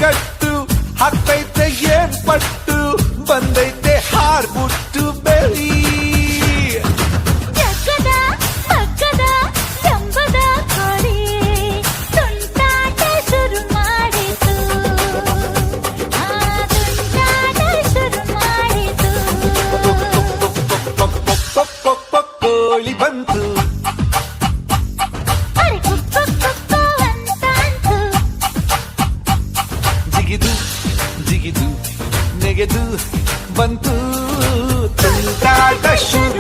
ಕಟ್ಟು ಹಾಕ್ತೈತೆ ಏನ್ ಪಟ್ಟು ಬಂದೈತೆ ಹಾರ್ಬಿಟ್ಟು ಬೆಳಿ ಜಗ್ಗದ ಮಗ್ಗದ ಜಂಬದ ಕೋಳಿ ತುಂಟಾಟ ಶುರು ಮಾಡಿತು ತುಂಟಾಟ ಶುರು ಮಾಡಿತು ಕೋಳಿ ಬಂತು ಅರೆ ಕುಕ್ಕು ಕುಕ್ಕು ಅಂತಾಂತು ಜಿಗಿದು ಜಿಗಿದು ನೆಗೆದು ಬಂತು ತುಂಟಾಟ ಶುರು